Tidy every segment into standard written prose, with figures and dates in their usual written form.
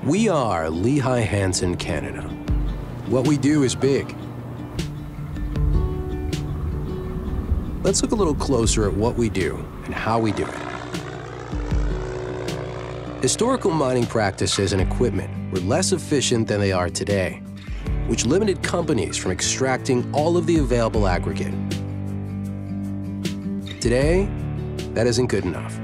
We are Lehigh Hanson, Canada. What we do is big. Let's look a little closer at what we do and how we do it. Historical mining practices and equipment were less efficient than they are today, which limited companies from extracting all of the available aggregate. Today, that isn't good enough.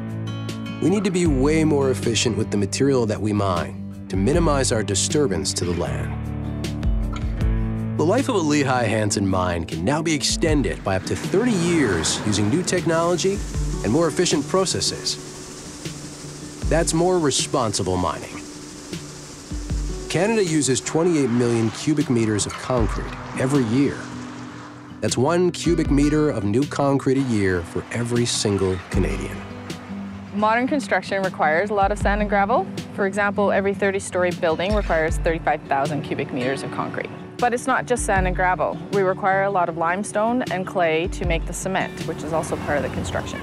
We need to be way more efficient with the material that we mine to minimize our disturbance to the land. The life of a Lehigh Hanson mine can now be extended by up to 30 years using new technology and more efficient processes. That's more responsible mining. Canada uses 28 million cubic meters of concrete every year. That's 1 cubic meter of new concrete a year for every single Canadian. Modern construction requires a lot of sand and gravel. For example, every 30-story building requires 35,000 cubic meters of concrete. But it's not just sand and gravel. We require a lot of limestone and clay to make the cement, which is also part of the construction.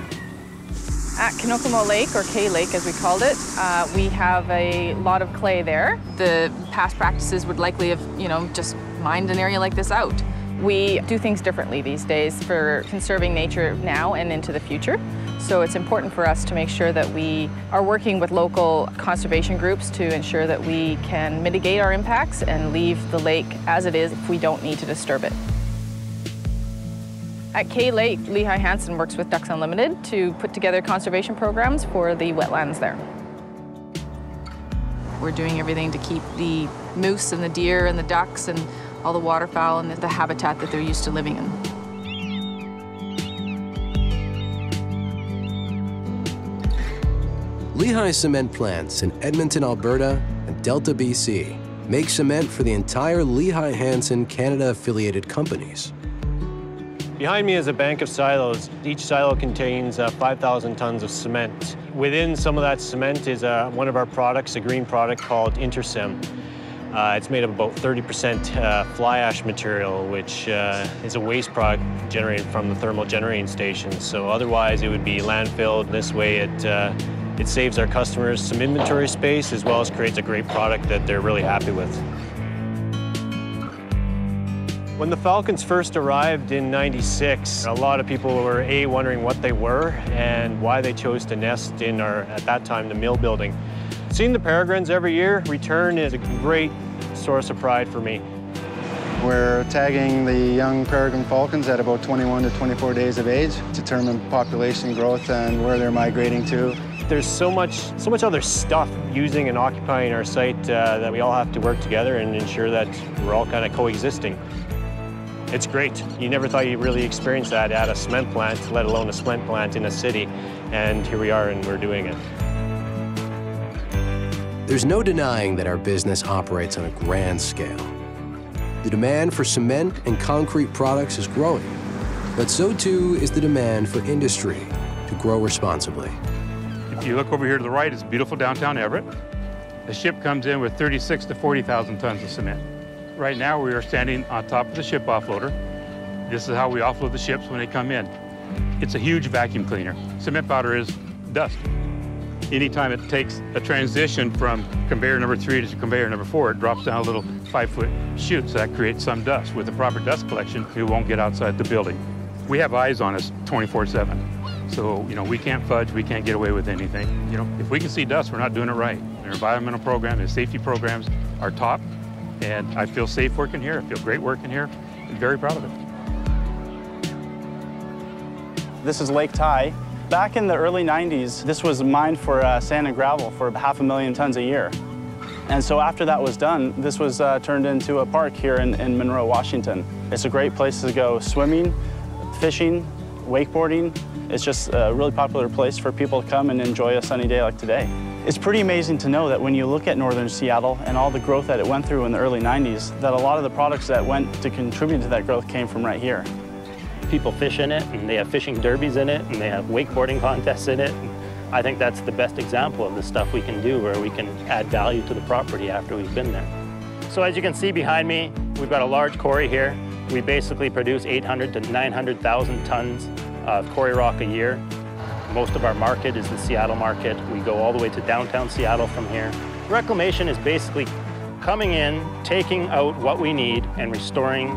At Kinokamo Lake, or K Lake as we called it, we have a lot of clay there. The past practices would likely have, just mined an area like this out. We do things differently these days for conserving nature now and into the future. So it's important for us to make sure that we are working with local conservation groups to ensure that we can mitigate our impacts and leave the lake as it is if we don't need to disturb it. At K Lake, Lehigh Hanson works with Ducks Unlimited to put together conservation programs for the wetlands there. We're doing everything to keep the moose and the deer and the ducks and all the waterfowl and the habitat that they're used to living in. Lehigh cement plants in Edmonton, Alberta and Delta, BC make cement for the entire Lehigh Hanson Canada-affiliated companies. Behind me is a bank of silos. Each silo contains 5,000 tons of cement. Within some of that cement is one of our products, a green product called Intersim. It's made of about 30% fly ash material, which is a waste product generated from the thermal generating stations. So otherwise it would be landfilled. This way it saves our customers some inventory space as well as creates a great product that they're really happy with. When the Falcons first arrived in '96, a lot of people were wondering what they were and why they chose to nest in at that time, the mill building. Seeing the peregrines every year return is a great source of pride for me. We're tagging the young peregrine falcons at about 21 to 24 days of age to determine population growth and where they're migrating to. There's so much other stuff using and occupying our site that we all have to work together and ensure that we're all kind of coexisting. It's great. You never thought you'd really experience that at a cement plant, let alone a cement plant in a city. And here we are and we're doing it. There's no denying that our business operates on a grand scale. The demand for cement and concrete products is growing, but so too is the demand for industry to grow responsibly. If you look over here to the right, it's beautiful downtown Everett. The ship comes in with 36 to 40,000 tons of cement. Right now, we are standing on top of the ship offloader. This is how we offload the ships when they come in. It's a huge vacuum cleaner. Cement powder is dust. Anytime it takes a transition from conveyor number 3 to conveyor number 4, it drops down a little 5-foot chute, so that creates some dust. With the proper dust collection, it won't get outside the building. We have eyes on us 24/7. So, we can't fudge, we can't get away with anything. If we can see dust, we're not doing it right. Our environmental program and safety programs are top. And I feel safe working here. I feel great working here. I'm very proud of it. This is Lake Ty. Back in the early 90s, this was mined for sand and gravel for 500,000 tons a year. And so after that was done, this was turned into a park here in Monroe, Washington. It's a great place to go swimming, fishing, wakeboarding. It's just a really popular place for people to come and enjoy a sunny day like today. It's pretty amazing to know that when you look at northern Seattle and all the growth that it went through in the early 90s, that a lot of the products that went to contribute to that growth came from right here. People fish in it, and they have fishing derbies in it, and they have wakeboarding contests in it. I think that's the best example of the stuff we can do where we can add value to the property after we've been there. So as you can see behind me, we've got a large quarry here. We basically produce 800 to 900,000 tons of quarry rock a year. Most of our market is the Seattle market. We go all the way to downtown Seattle from here. Reclamation is basically coming in, taking out what we need, and restoring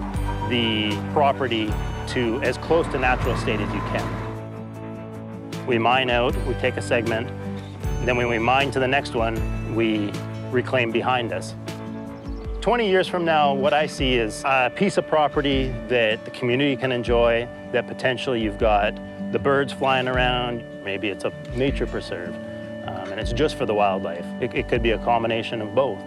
the property to as close to natural state as you can. We mine out, we take a segment, then when we mine to the next one, we reclaim behind us. 20 years from now, what I see is a piece of property that the community can enjoy, that potentially you've got the birds flying around, maybe it's a nature preserve, and it's just for the wildlife. It could be a combination of both.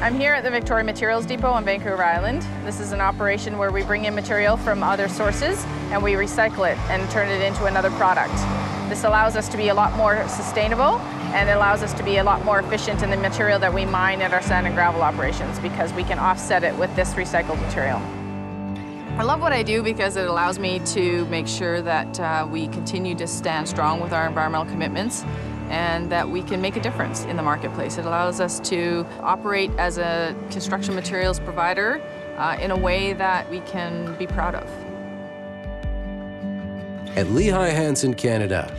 I'm here at the Victoria Materials Depot on Vancouver Island. This is an operation where we bring in material from other sources and we recycle it and turn it into another product. This allows us to be a lot more sustainable, and it allows us to be a lot more efficient in the material that we mine at our sand and gravel operations because we can offset it with this recycled material. I love what I do because it allows me to make sure that we continue to stand strong with our environmental commitments and that we can make a difference in the marketplace. It allows us to operate as a construction materials provider in a way that we can be proud of. At Lehigh, Hanson, Canada,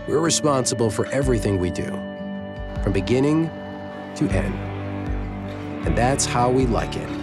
we're responsible for everything we do, from beginning to end. And that's how we like it.